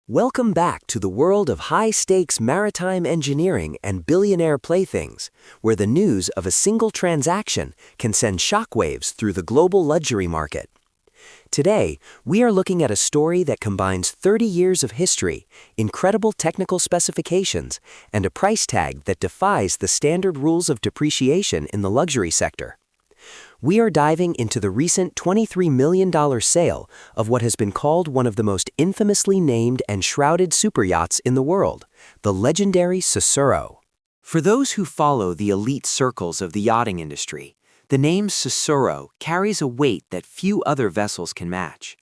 Welcome back to the world of high-stakes maritime engineering and billionaire playthings, where the news of a single transaction can send shockwaves through the global luxury market. Today, we are looking at a story that combines 30 years of history, incredible technical specifications, and a price tag that defies the standard rules of depreciation in the luxury sector. We are diving into the recent $23 million sale of what has been called one of the most infamously named and shrouded superyachts in the world, the legendary Sussurro. For those who follow the elite circles of the yachting industry, the name Sussurro carries a weight that few other vessels can match.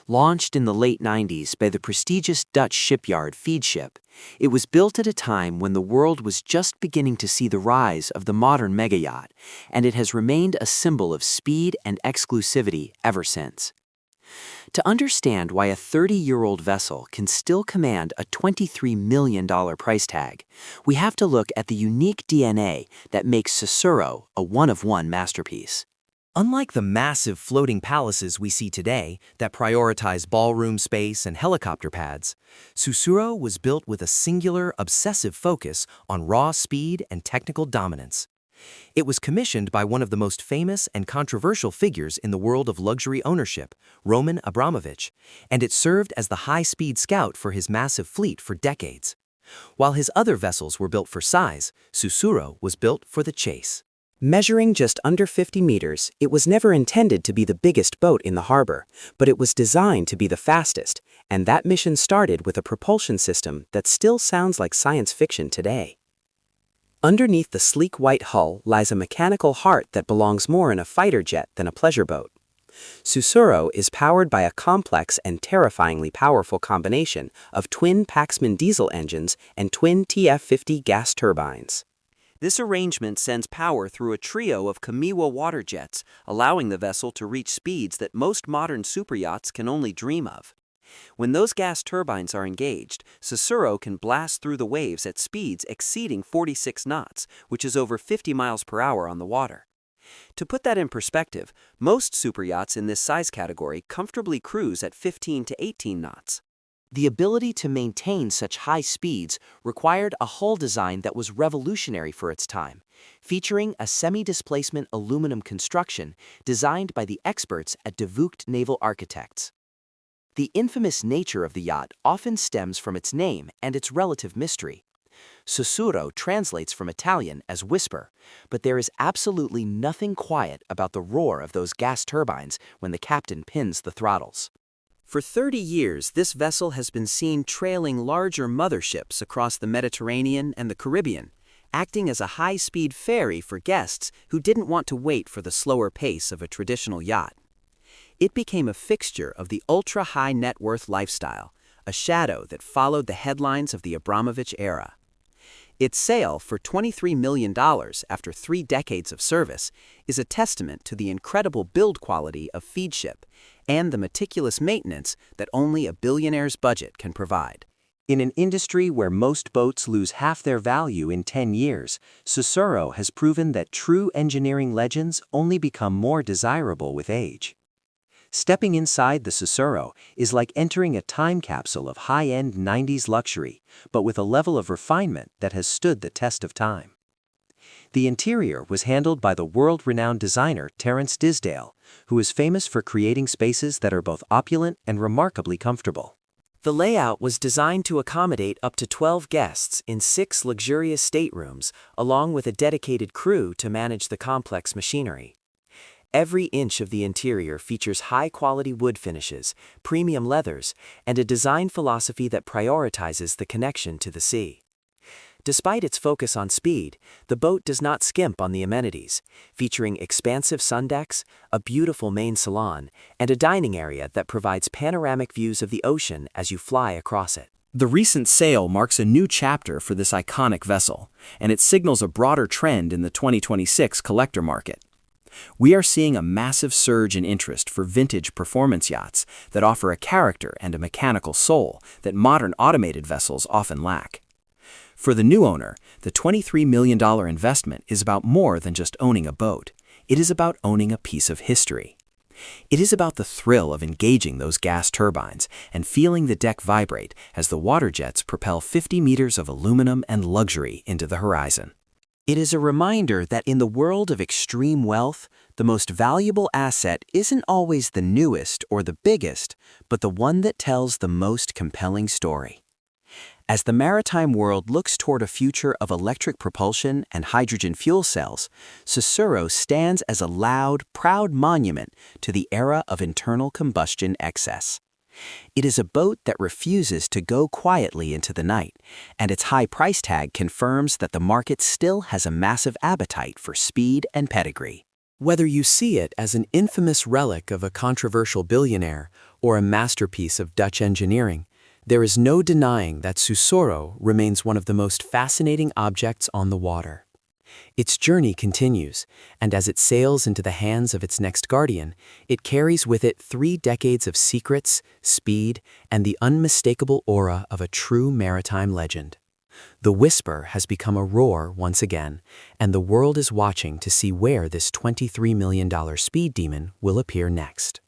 Launched in the late 90s by the prestigious Dutch shipyard Feadship, it was built at a time when the world was just beginning to see the rise of the modern megayacht, and it has remained a symbol of speed and exclusivity ever since. To understand why a 30-year-old vessel can still command a $23 million price tag, we have to look at the unique DNA that makes Sussurro a one-of-one masterpiece. Unlike the massive floating palaces we see today that prioritize ballroom space and helicopter pads, Sussurro was built with a singular, obsessive focus on raw speed and technical dominance. It was commissioned by one of the most famous and controversial figures in the world of luxury ownership, Roman Abramovich, and it served as the high-speed scout for his massive fleet for decades. While his other vessels were built for size, Sussurro was built for the chase. Measuring just under 50 meters, it was never intended to be the biggest boat in the harbor, but it was designed to be the fastest, and that mission started with a propulsion system that still sounds like science fiction today. Underneath the sleek white hull lies a mechanical heart that belongs more in a fighter jet than a pleasure boat. Sussurro is powered by a complex and terrifyingly powerful combination of twin Paxman diesel engines and twin TF50 gas turbines. This arrangement sends power through a trio of Kamiwa water jets, allowing the vessel to reach speeds that most modern superyachts can only dream of. When those gas turbines are engaged, Sussurro can blast through the waves at speeds exceeding 46 knots, which is over 50 miles per hour on the water. To put that in perspective, most superyachts in this size category comfortably cruise at 15 to 18 knots. The ability to maintain such high speeds required a hull design that was revolutionary for its time, featuring a semi-displacement aluminum construction designed by the experts at Devucht Naval Architects. The infamous nature of the yacht often stems from its name and its relative mystery. Sussurro translates from Italian as whisper, but there is absolutely nothing quiet about the roar of those gas turbines when the captain pins the throttles. For 30 years, this vessel has been seen trailing larger motherships across the Mediterranean and the Caribbean, acting as a high-speed ferry for guests who didn't want to wait for the slower pace of a traditional yacht. It became a fixture of the ultra-high net worth lifestyle, a shadow that followed the headlines of the Abramovich era. Its sale for $23 million after 3 decades of service is a testament to the incredible build quality of Feadship and the meticulous maintenance that only a billionaire's budget can provide. In an industry where most boats lose half their value in 10 years, Sussurro has proven that true engineering legends only become more desirable with age. Stepping inside the Sussurro is like entering a time capsule of high-end 90s luxury, but with a level of refinement that has stood the test of time. The interior was handled by the world-renowned designer Terence Disdale, who is famous for creating spaces that are both opulent and remarkably comfortable. The layout was designed to accommodate up to 12 guests in 6 luxurious staterooms, along with a dedicated crew to manage the complex machinery. Every inch of the interior features high-quality wood finishes, premium leathers, and a design philosophy that prioritizes the connection to the sea. Despite its focus on speed, the boat does not skimp on the amenities, featuring expansive sun decks, a beautiful main salon, and a dining area that provides panoramic views of the ocean as you fly across it. The recent sale marks a new chapter for this iconic vessel, and it signals a broader trend in the 2026 collector market. We are seeing a massive surge in interest for vintage performance yachts that offer a character and a mechanical soul that modern automated vessels often lack. For the new owner, the $23 million investment is about more than just owning a boat. It is about owning a piece of history. It is about the thrill of engaging those gas turbines and feeling the deck vibrate as the water jets propel 50 meters of aluminum and luxury into the horizon. It is a reminder that in the world of extreme wealth, the most valuable asset isn't always the newest or the biggest, but the one that tells the most compelling story. As the maritime world looks toward a future of electric propulsion and hydrogen fuel cells, Sussurro stands as a loud, proud monument to the era of internal combustion excess. It is a boat that refuses to go quietly into the night, and its high price tag confirms that the market still has a massive appetite for speed and pedigree. Whether you see it as an infamous relic of a controversial billionaire or a masterpiece of Dutch engineering, there is no denying that Sussurro remains one of the most fascinating objects on the water. Its journey continues, and as it sails into the hands of its next guardian, it carries with it 3 decades of secrets, speed, and the unmistakable aura of a true maritime legend. The whisper has become a roar once again, and the world is watching to see where this $23 million speed demon will appear next.